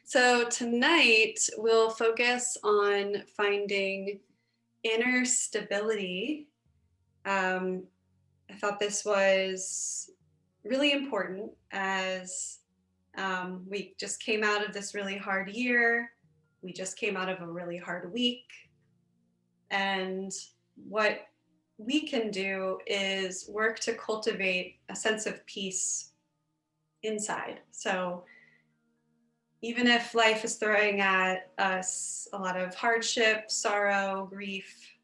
So tonight we'll focus on finding inner stability. I thought this was really important as we just came out of this really hard year. We just came out of a really hard week. And what we can do is work to cultivate a sense of peace inside. So even if life is throwing at us a lot of hardship, sorrow, grief,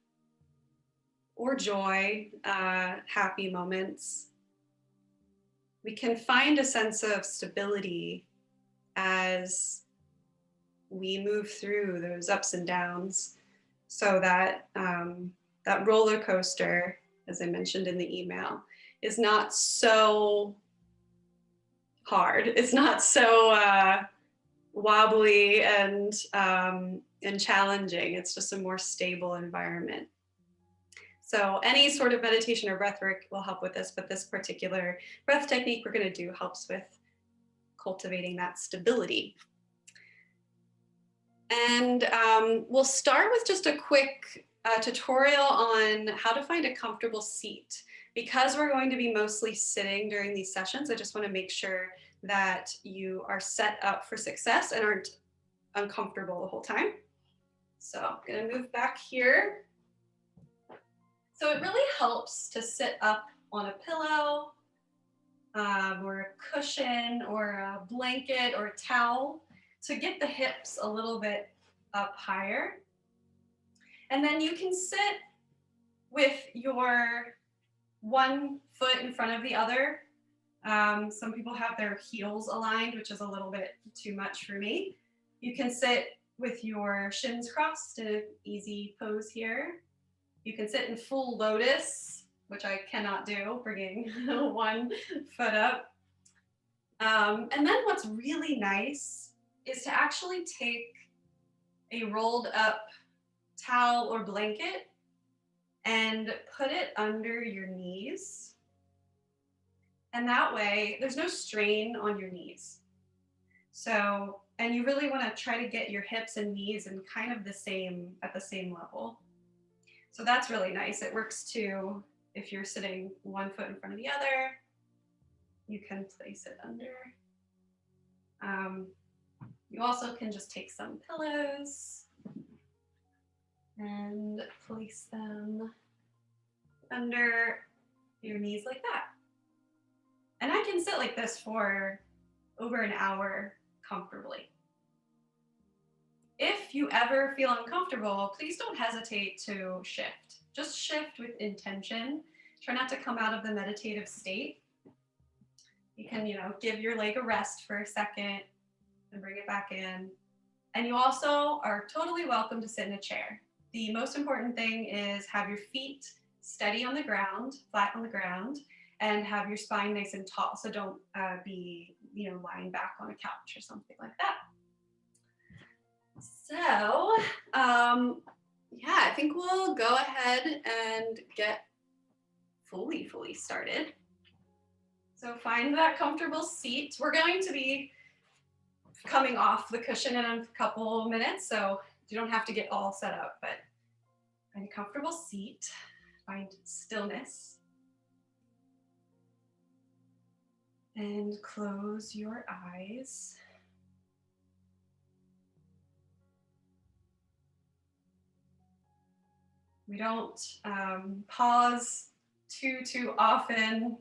or joy, happy moments, we can find a sense of stability as we move through those ups and downs, so that that roller coaster, as I mentioned in the email, is not so hard. It's not so wobbly and challenging. It's just a more stable environment. So any sort of meditation or breath work will help with this, but this particular breath technique we're going to do helps with cultivating that stability. And we'll start with just a quick tutorial on how to find a comfortable seat. Because we're going to be mostly sitting during these sessions, I just want to make sure that you are set up for success and aren't uncomfortable the whole time. So I'm going to move back here. So it really helps to sit up on a pillow or a cushion or a blanket or a towel to get the hips a little bit up higher. And then you can sit with your one foot in front of the other. Some people have their heels aligned, which is a little bit too much for me. You can sit with your shins crossed in an easy pose here. You can sit in full lotus, which I cannot do, bringing one foot up. And then what's really nice is to actually take a rolled up towel or blanket and put it under your knees. And that way, there's no strain on your knees. So, and you really want to try to get your hips and knees in kind of at the same level. So that's really nice. It works too if you're sitting one foot in front of the other. You can place it under. You also can just take some pillows and place them under your knees like that. And I can sit like this for over an hour comfortably. If you ever feel uncomfortable, please don't hesitate to shift. Just shift with intention. Try not to come out of the meditative state. You can, give your leg a rest for a second and bring it back in. And you also are totally welcome to sit in a chair. The most important thing is have your feet steady on the ground, flat on the ground, and have your spine nice and tall. So don't be, lying back on a couch or something like that. So, I think we'll go ahead and get fully started. So find that comfortable seat. We're going to be coming off the cushion in a couple minutes, so you don't have to get all set up, but find a comfortable seat, find stillness, and close your eyes. We don't pause too often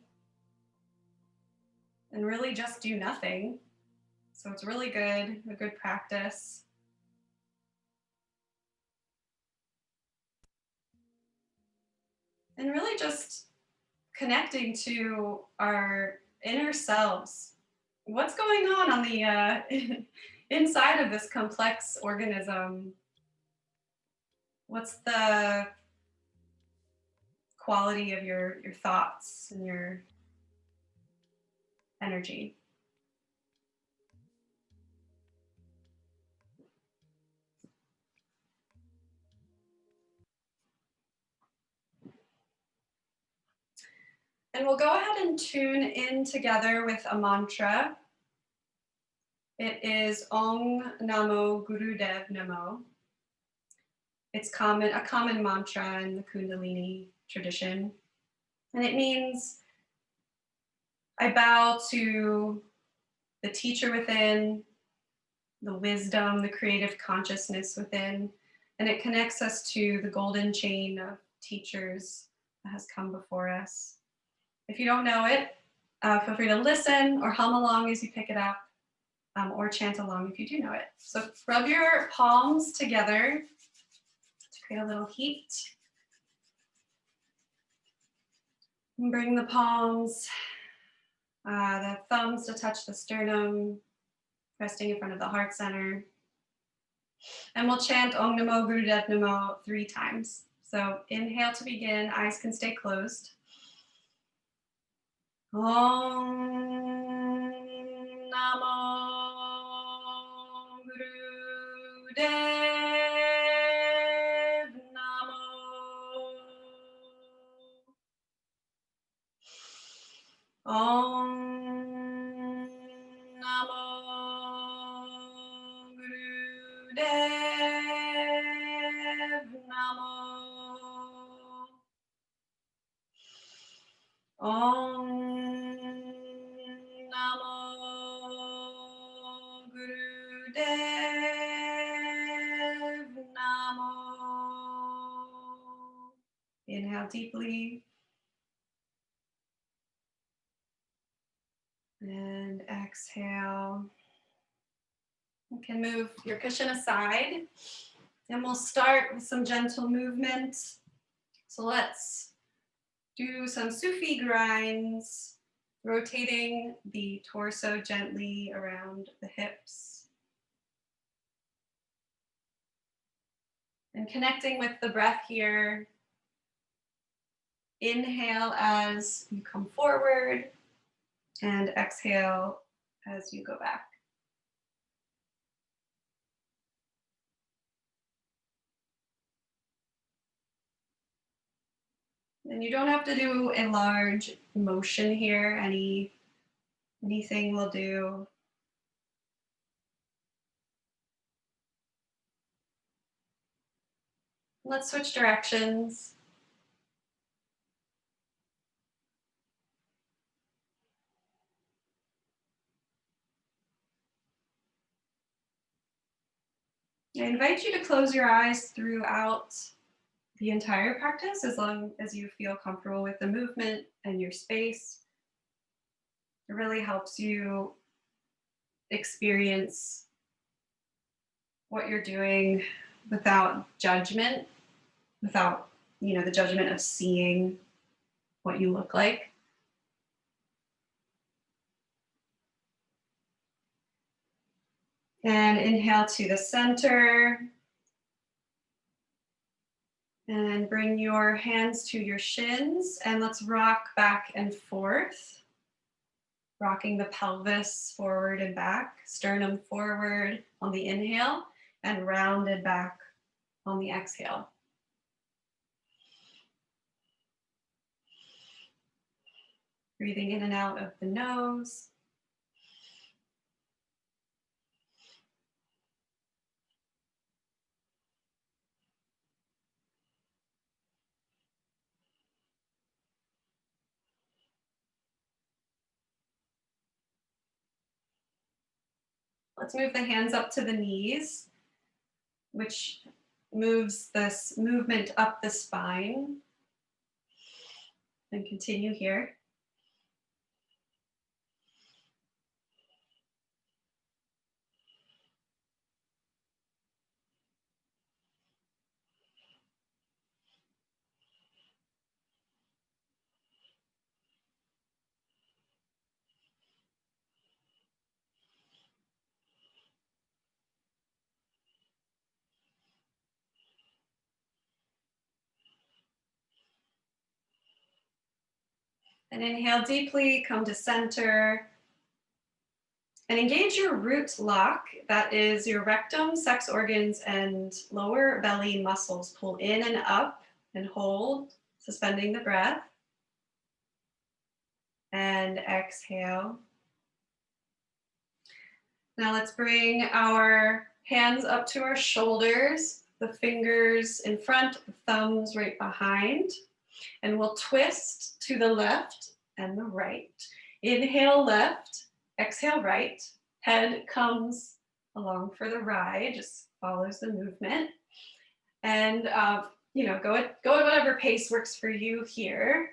and really just do nothing. So it's really good, a good practice. And really just connecting to our inner selves. What's going on the inside of this complex organism? What's the quality of your thoughts and your energy? And we'll go ahead and tune in together with a mantra. It is Om Namo Gurudev Namo. It's a common mantra in the Kundalini tradition. And it means I bow to the teacher within, the wisdom, the creative consciousness within, and it connects us to the golden chain of teachers that has come before us. If you don't know it, feel free to listen or hum along as you pick it up, or chant along if you do know it. So rub your palms together to create a little heat. And bring the palms, the thumbs to touch the sternum, resting in front of the heart center. And we'll chant Om Namo Gurudev Namo 3 times. So inhale to begin, eyes can stay closed. Om Namo Gurudev Namo. Om Namo Gurudev Namo. Om Namo Gurudev Namo. Inhale deeply. And exhale. You can move your cushion aside. And we'll start with some gentle movement. So let's do some Sufi grinds, rotating the torso gently around the hips. And connecting with the breath here. Inhale as you come forward and exhale as you go back. And you don't have to do a large motion here. Anything will do. Let's switch directions. I invite you to close your eyes throughout the entire practice as long as you feel comfortable with the movement and your space. It really helps you experience what you're doing without judgment, without, the judgment of seeing what you look like. And inhale to the center. And bring your hands to your shins and let's rock back and forth. Rocking the pelvis forward and back, sternum forward on the inhale and rounded back on the exhale. Breathing in and out of the nose. Let's move the hands up to the knees, which moves this movement up the spine. And continue here. And inhale deeply, come to center. And engage your root lock. That is your rectum, sex organs, and lower belly muscles. Pull in and up and hold, suspending the breath. And exhale. Now let's bring our hands up to our shoulders, the fingers in front, the thumbs right behind, and we'll twist to the left and the right. Inhale left, exhale right. Head comes along for the ride, just follows the movement. And go at whatever pace works for you here.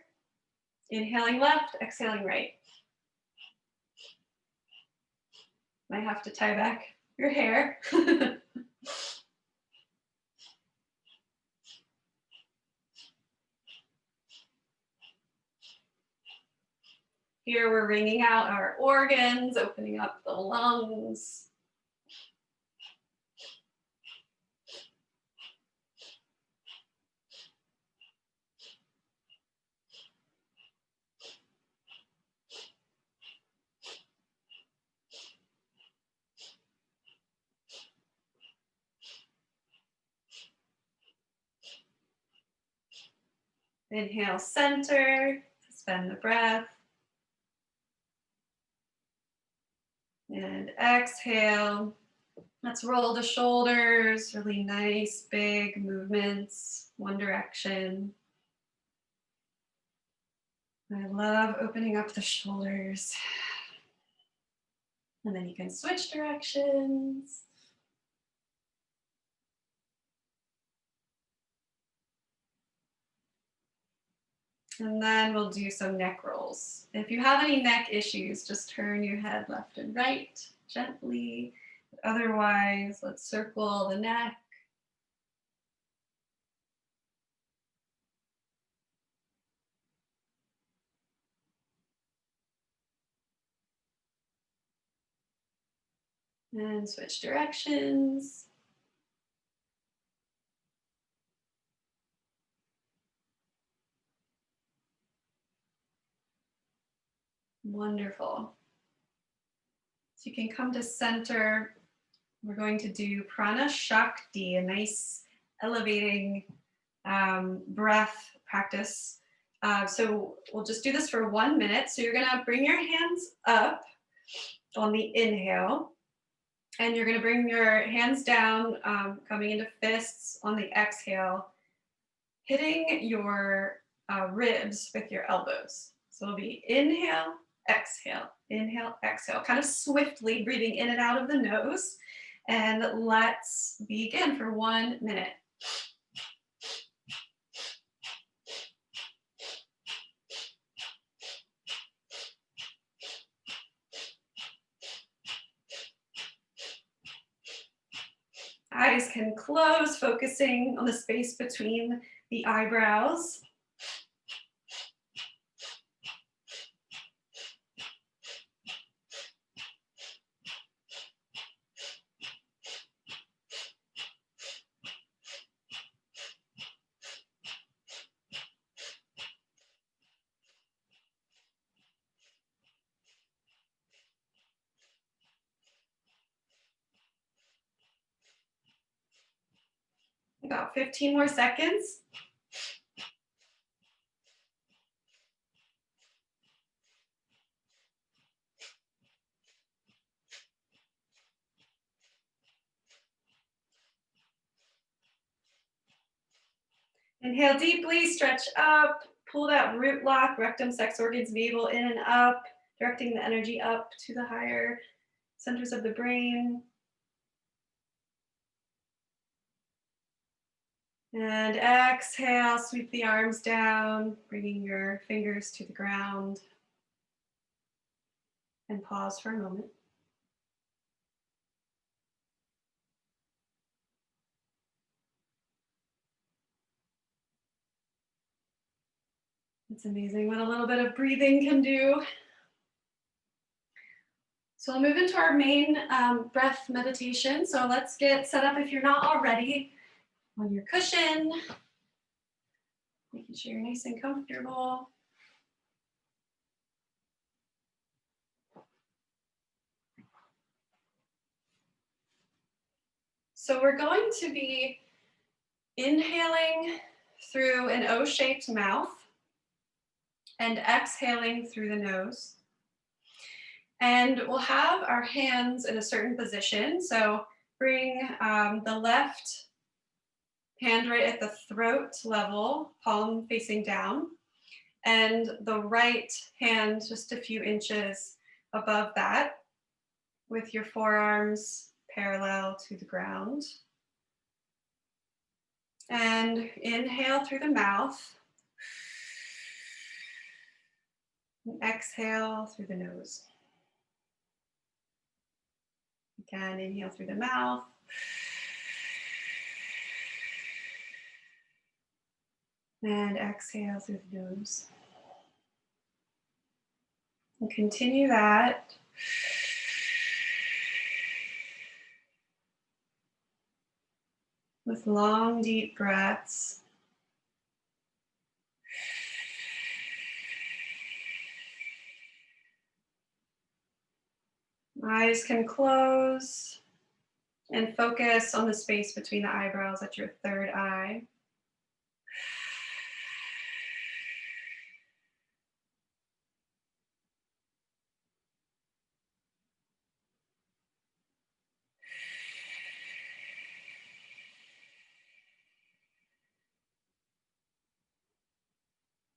Inhaling left, exhaling right. Might have to tie back your hair. Here we're wringing out our organs, opening up the lungs. Inhale, center, suspend the breath. And exhale. Let's roll the shoulders, really nice, big movements, one direction. I love opening up the shoulders. And then you can switch directions. And then we'll do some neck rolls. If you have any neck issues, just turn your head left and right gently. Otherwise, let's circle the neck. And switch directions. Wonderful. So you can come to center. We're going to do Prana Shakti, a nice elevating breath practice. So we'll just do this for 1 minute. So you're gonna bring your hands up on the inhale, and you're gonna bring your hands down, coming into fists on the exhale, hitting your ribs with your elbows. So it'll be inhale, exhale, kind of swiftly breathing in and out of the nose. And let's begin for 1 minute. Eyes can close, focusing on the space between the eyebrows. About 15 more seconds. Inhale deeply, stretch up, pull that root lock, rectum, sex organs, navel in and up, directing the energy up to the higher centers of the brain. And exhale, sweep the arms down, bringing your fingers to the ground. And pause for a moment. It's amazing what a little bit of breathing can do. So we'll move into our main breath meditation. So let's get set up, if you're not already, on your cushion, making sure you're nice and comfortable. So we're going to be inhaling through an O-shaped mouth and exhaling through the nose. And we'll have our hands in a certain position. So bring the left hand right at the throat level, palm facing down, and the right hand just a few inches above that, with your forearms parallel to the ground. And inhale through the mouth. And exhale through the nose. Again, inhale through the mouth. And exhale through the nose. And continue that. With long, deep breaths. Eyes can close and focus on the space between the eyebrows at your third eye.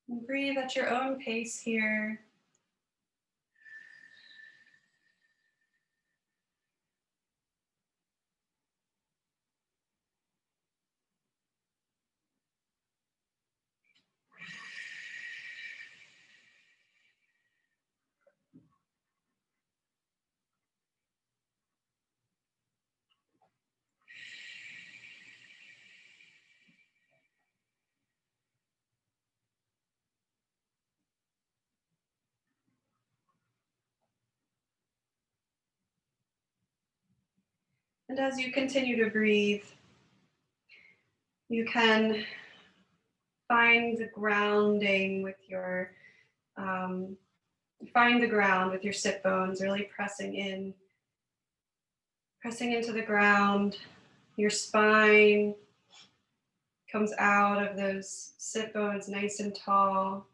And breathe at your own pace here. And as you continue to breathe, you can find the grounding with your, find the ground with your sit bones, really pressing into the ground. Your spine comes out of those sit bones nice and tall,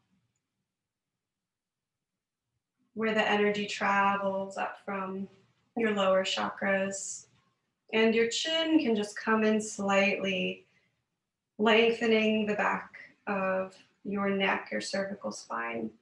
where the energy travels up from your lower chakras. And your chin can just come in slightly, lengthening the back of your neck, your cervical spine.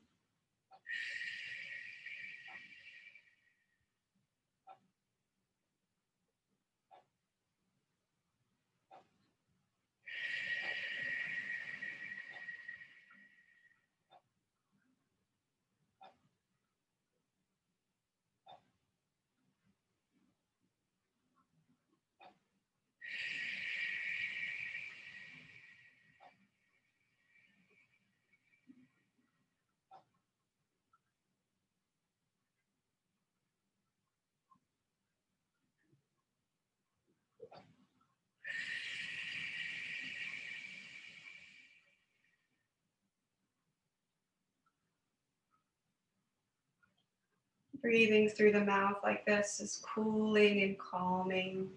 Breathing through the mouth like this is cooling and calming.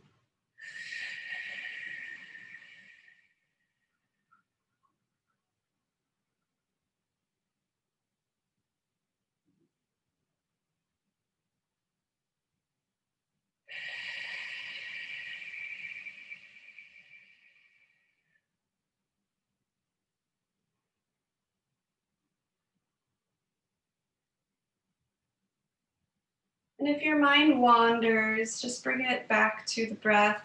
And if your mind wanders, just bring it back to the breath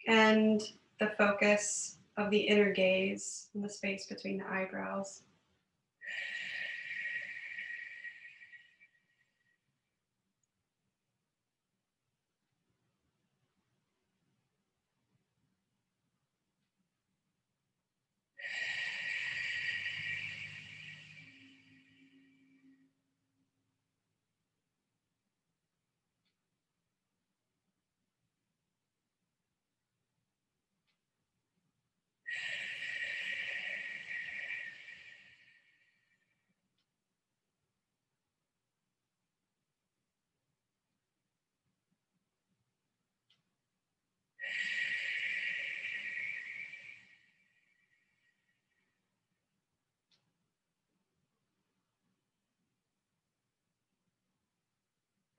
and the focus of the inner gaze in the space between the eyebrows.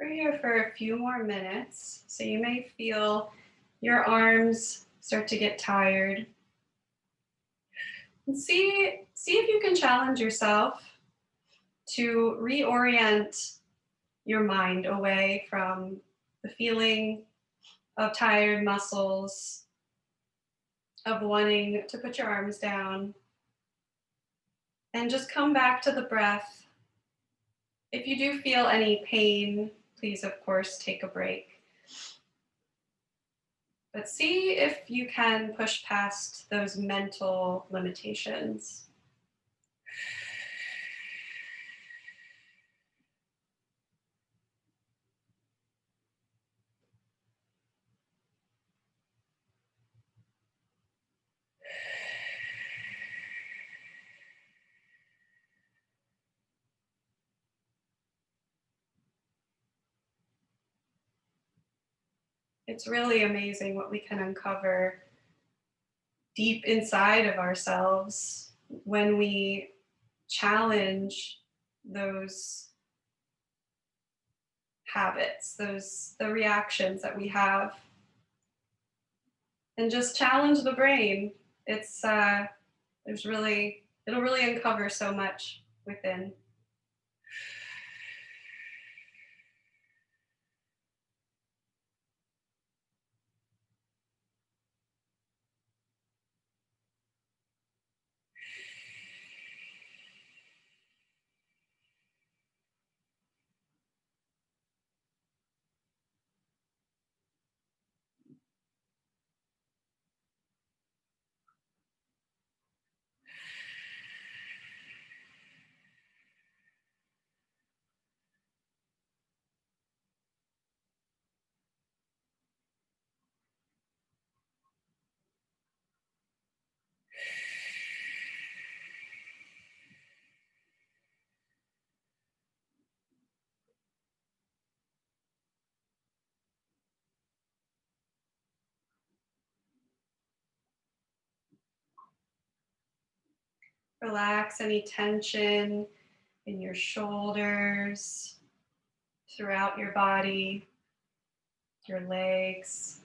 We're here for a few more minutes, so you may feel your arms start to get tired. And see if you can challenge yourself to reorient your mind away from the feeling of tired muscles, of wanting to put your arms down, and just come back to the breath. If you do feel any pain, please, of course, take a break. But see if you can push past those mental limitations. It's really amazing what we can uncover deep inside of ourselves when we challenge those habits, the reactions that we have, and just challenge the brain. It's it'll really uncover so much within. Relax any tension in your shoulders, throughout your body, your legs.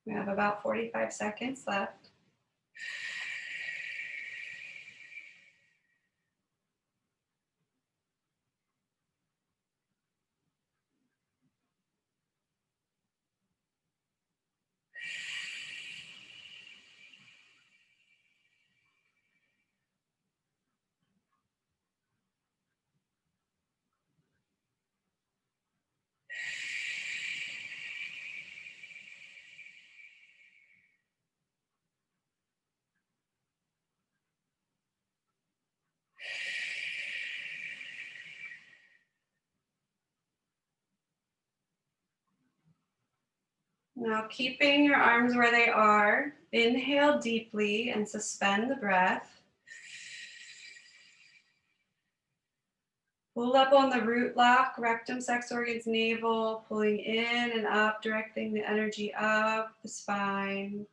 We have about 45 seconds left. Now, keeping your arms where they are, inhale deeply and suspend the breath. Pull up on the root lock, rectum, sex organs, navel, pulling in and up, directing the energy up the spine.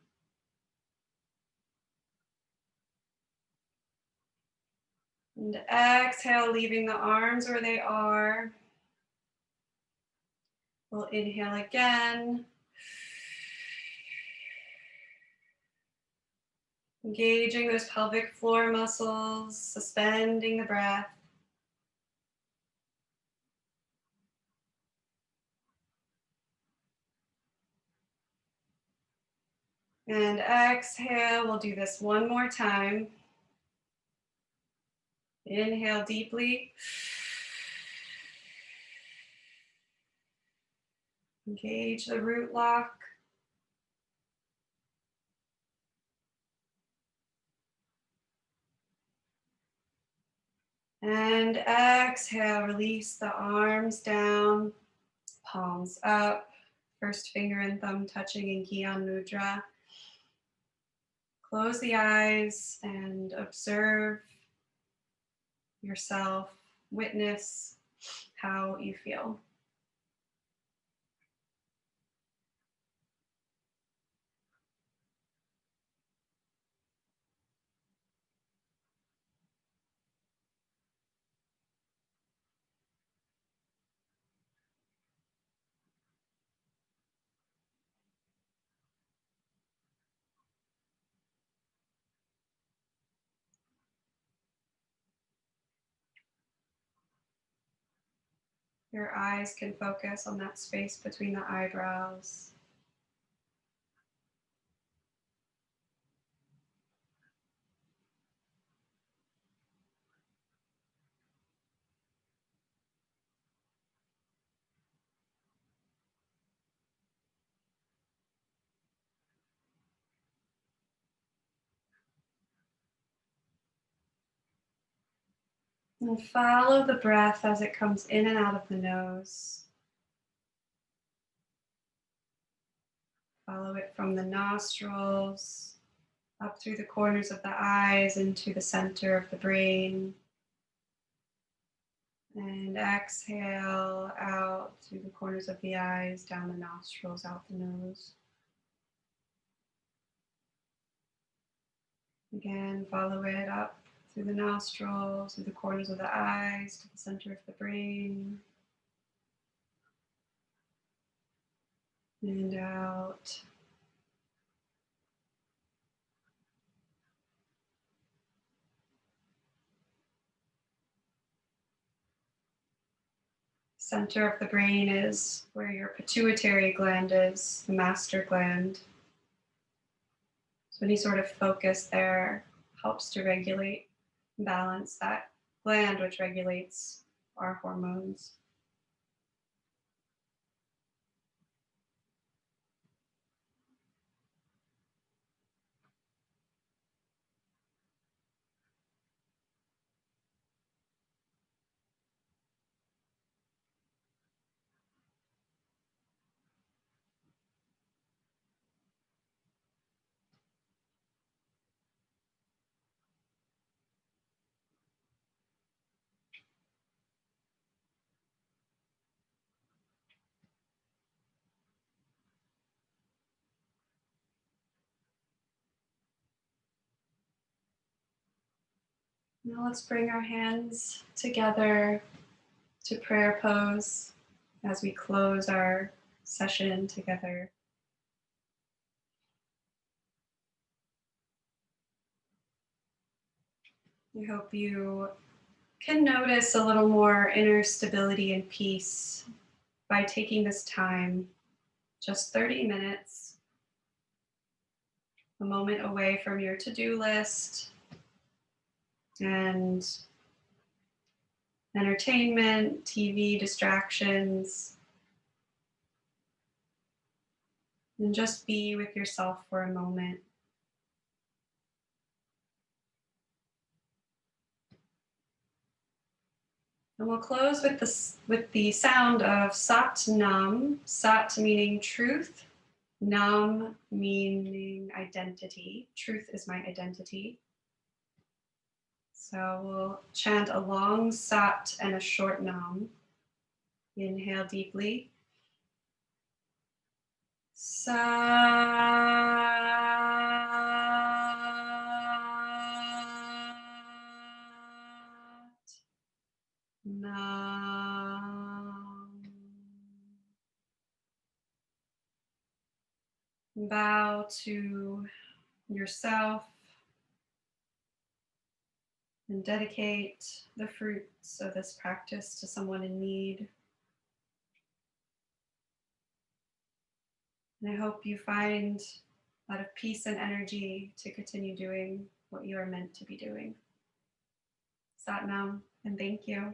And exhale, leaving the arms where they are. We'll inhale again. Engaging those pelvic floor muscles, suspending the breath. And exhale, we'll do this one more time. Inhale deeply. Engage the root lock. And exhale, release the arms down, palms up, first finger and thumb touching in Gyan Mudra. Close the eyes and observe yourself, witness how you feel. Your eyes can focus on that space between the eyebrows. And follow the breath as it comes in and out of the nose. Follow it from the nostrils, up through the corners of the eyes, into the center of the brain. And exhale out through the corners of the eyes, down the nostrils, out the nose. Again, follow it up through the nostrils, through the corners of the eyes, to the center of the brain. And out. Center of the brain is where your pituitary gland is, the master gland. So any sort of focus there helps to regulate, balance that gland, which regulates our hormones. Now let's bring our hands together to prayer pose as we close our session together. I hope you can notice a little more inner stability and peace by taking this time, just 30 minutes, a moment away from your to-do list and entertainment, TV distractions, and just be with yourself for a moment. And we'll close with the sound of Sat Nam. Sat meaning truth, Nam meaning identity. Truth is my identity. So we'll chant a long Sat and a short Nam. Inhale deeply. Sat Nam. Bow to yourself and dedicate the fruits of this practice to someone in need. And I hope you find a lot of peace and energy to continue doing what you are meant to be doing. Sat Nam, and thank you.